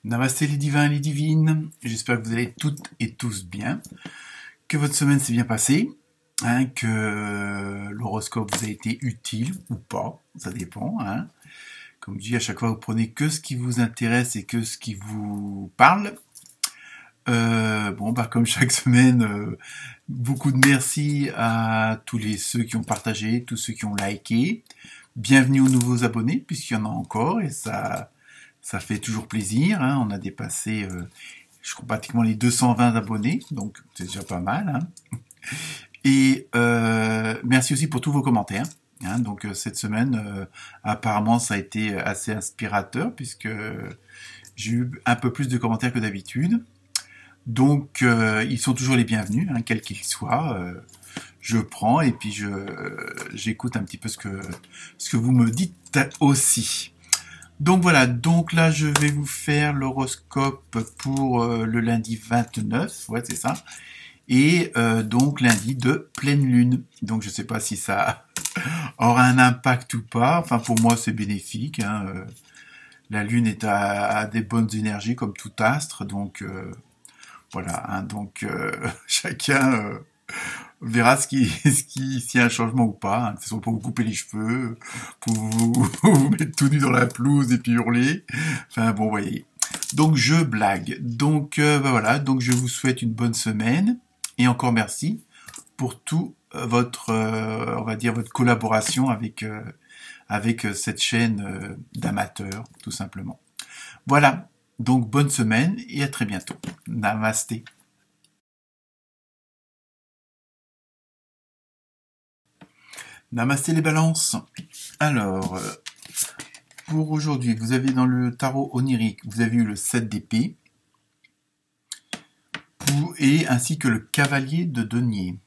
Namasté les divins et les divines, j'espère que vous allez toutes et tous bien, que votre semaine s'est bien passée, que l'horoscope vous a été utile ou pas, ça dépend. Comme je dis à chaque fois, vous prenez que ce qui vous intéresse et que ce qui vous parle. Comme chaque semaine, beaucoup de merci à ceux qui ont partagé, tous ceux qui ont liké. Bienvenue aux nouveaux abonnés, puisqu'il y en a encore, et ça fait toujours plaisir. On a dépassé, je crois, pratiquement les 220 abonnés, donc c'est déjà pas mal. Et merci aussi pour tous vos commentaires. Donc cette semaine, apparemment, ça a été assez inspirateur, puisque j'ai eu un peu plus de commentaires que d'habitude. Donc ils sont toujours les bienvenus, quels qu'ils soient. Je prends et puis j'écoute un petit peu ce que vous me dites aussi. Donc voilà, donc là je vais vous faire l'horoscope pour le lundi 29, ouais c'est ça, et donc lundi de pleine lune. Donc je sais pas si ça aura un impact ou pas, enfin pour moi c'est bénéfique. La lune est à des bonnes énergies comme tout astre, donc voilà, donc chacun verra s'il y a un changement ou pas, que ce soit pour vous couper les cheveux, pour vous mettre tout nu dans la pelouse et puis hurler. Enfin bon, voyez. Donc je blague. Donc voilà, donc je vous souhaite une bonne semaine et encore merci pour tout votre, on va dire votre collaboration avec cette chaîne d'amateurs, tout simplement. Voilà. Donc bonne semaine et à très bientôt. Namasté. Namasté les balances. Alors, pour aujourd'hui, vous avez dans le tarot onirique, vous avez eu le 7 d'épée, et ainsi que le cavalier de denier.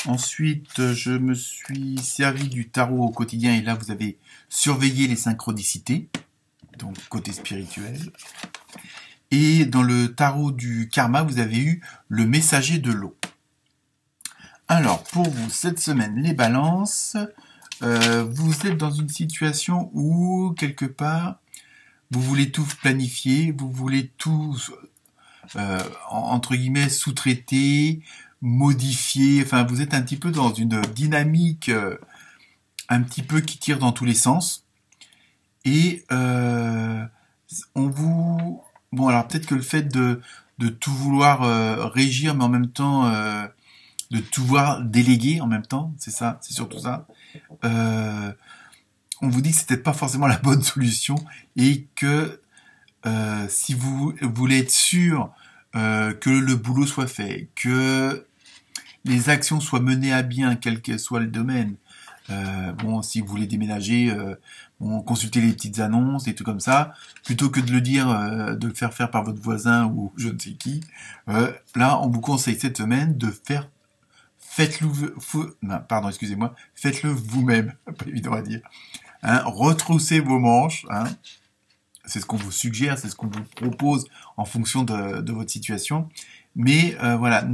Ensuite, je me suis servi du tarot au quotidien, et là vous avez surveillé les synchronicités, donc côté spirituel. Et dans le tarot du karma, vous avez eu le messager de l'eau. Alors, pour vous, cette semaine, les balances, vous êtes dans une situation où, quelque part, vous voulez tout planifier, vous voulez tout, entre guillemets, sous-traiter, modifier, enfin, vous êtes un petit peu dans une dynamique un petit peu qui tire dans tous les sens. Et on vous... Bon, alors peut-être que le fait de tout vouloir régir, mais en même temps... de tout voir déléguer en même temps, c'est ça, c'est surtout ça. On vous dit que c'était pas forcément la bonne solution et que si vous voulez être sûr que le boulot soit fait, que les actions soient menées à bien, quel que soit le domaine. Si vous voulez déménager, consultez les petites annonces, des trucs comme ça, plutôt que de le dire, de le faire par votre voisin ou je ne sais qui. Là, on vous conseille cette semaine de faire faites-le vous-même, pas évident à dire. Retroussez vos manches, c'est ce qu'on vous suggère, c'est ce qu'on vous propose en fonction de votre situation. Mais voilà,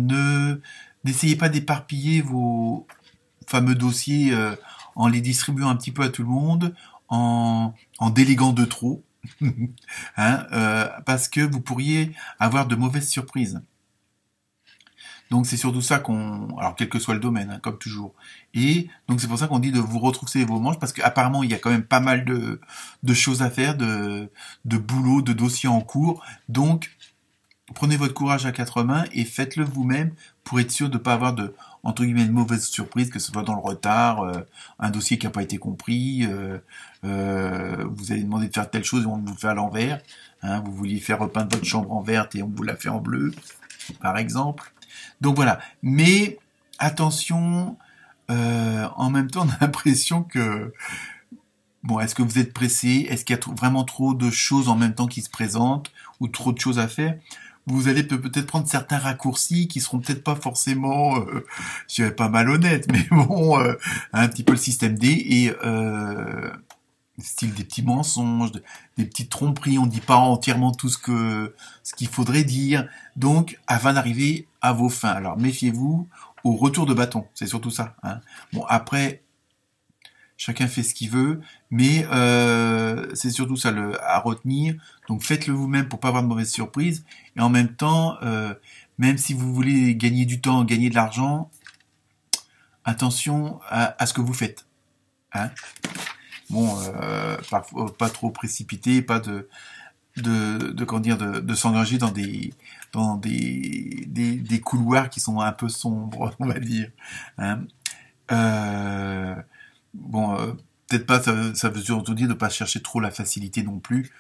n'essayez pas d'éparpiller vos fameux dossiers en les distribuant un petit peu à tout le monde, en déléguant de trop, parce que vous pourriez avoir de mauvaises surprises. Donc c'est surtout ça alors quel que soit le domaine, comme toujours. Et donc c'est pour ça qu'on dit de vous retrousser vos manches, parce qu'apparemment il y a quand même pas mal de choses à faire, de boulot, de dossiers en cours. Donc prenez votre courage à quatre mains et faites-le vous-même pour être sûr de ne pas avoir entre guillemets de mauvaises surprises, que ce soit dans le retard, un dossier qui n'a pas été compris, vous avez demandé de faire telle chose et on vous le fait à l'envers. Vous vouliez faire repeindre votre chambre en verte et on vous l'a fait en bleu, par exemple. Donc voilà, mais attention, en même temps on a l'impression que, est-ce que vous êtes pressé? Est-ce qu'il y a vraiment trop de choses en même temps qui se présentent ou trop de choses à faire? Vous allez peut-être prendre certains raccourcis qui seront peut-être pas forcément, je dirais pas malhonnêtes, mais bon, un petit peu le système D et style des petits mensonges, des petites tromperies, on ne dit pas entièrement tout ce qu'il faudrait dire, donc afin d'arriver à vos fins. Alors méfiez-vous au retour de bâton, c'est surtout ça. Bon, après, chacun fait ce qu'il veut, mais c'est surtout ça à retenir. Donc faites-le vous-même pour pas avoir de mauvaises surprises, et en même temps, même si vous voulez gagner du temps, gagner de l'argent, attention à ce que vous faites. Hein. Bon, parfois pas trop précipiter, pas comment dire, de s'engager dans des couloirs qui sont un peu sombres, on va dire. Hein. Bon, peut-être pas, ça veut surtout dire de pas chercher trop la facilité non plus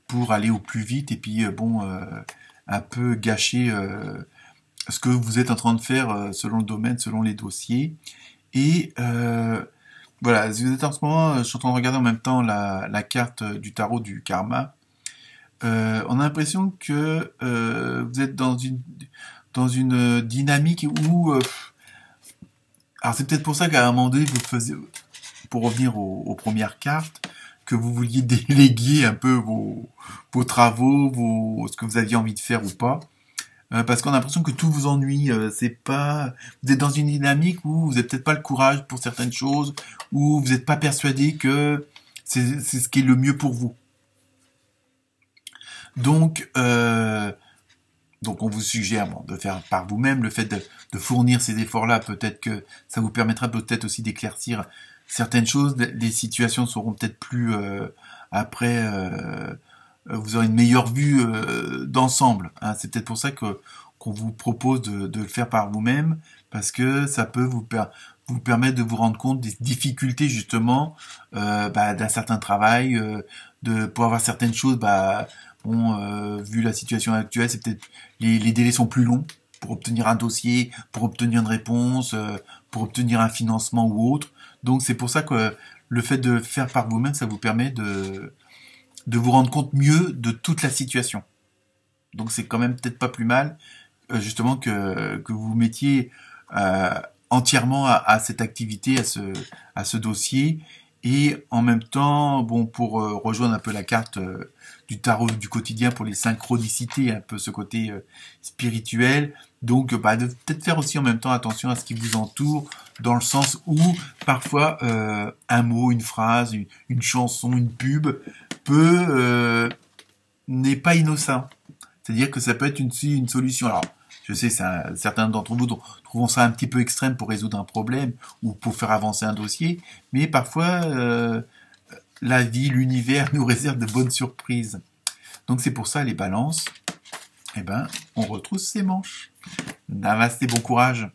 pour aller au plus vite et puis un peu gâcher ce que vous êtes en train de faire selon le domaine, selon les dossiers. Et voilà, si vous êtes en ce moment, je suis en train de regarder en même temps la carte du tarot du karma. On a l'impression que vous êtes dans une dynamique où alors c'est peut-être pour ça qu'à un moment donné vous faisiez, pour revenir aux premières cartes, que vous vouliez déléguer un peu vos travaux, ce que vous aviez envie de faire ou pas. Parce qu'on a l'impression que tout vous ennuie, c'est pas, vous êtes dans une dynamique où vous n'avez peut-être pas le courage pour certaines choses, où vous n'êtes pas persuadé que c'est ce qui est le mieux pour vous. Donc on vous suggère de faire par vous-même. Le fait de fournir ces efforts-là, peut-être que ça vous permettra peut-être aussi d'éclaircir certaines choses. Les situations seront peut-être plus après. Vous aurez une meilleure vue d'ensemble. Hein. C'est peut-être pour ça qu'on vous propose de le faire par vous-même, parce que ça peut vous permettre de vous rendre compte des difficultés justement d'un certain travail, pour avoir certaines choses. Vu la situation actuelle, c'est peut-être les délais sont plus longs pour obtenir un dossier, pour obtenir une réponse, pour obtenir un financement ou autre. Donc c'est pour ça que le fait de faire par vous-même, ça vous permet de vous rendre compte mieux de toute la situation. Donc c'est quand même peut-être pas plus mal, justement, que vous vous mettiez entièrement à cette activité, à ce dossier. Et en même temps, pour rejoindre un peu la carte du tarot du quotidien pour les synchronicités, un peu ce côté spirituel, donc de peut-être faire aussi en même temps attention à ce qui vous entoure, dans le sens où parfois un mot, une phrase, une chanson, une pub n'est pas innocent. C'est-à-dire que ça peut être une solution. Alors, je sais, certains d'entre vous trouveront ça un petit peu extrême pour résoudre un problème ou pour faire avancer un dossier, mais parfois, la vie, l'univers nous réserve de bonnes surprises. Donc c'est pour ça, les balances, on retrousse ses manches. Namasté, bon courage.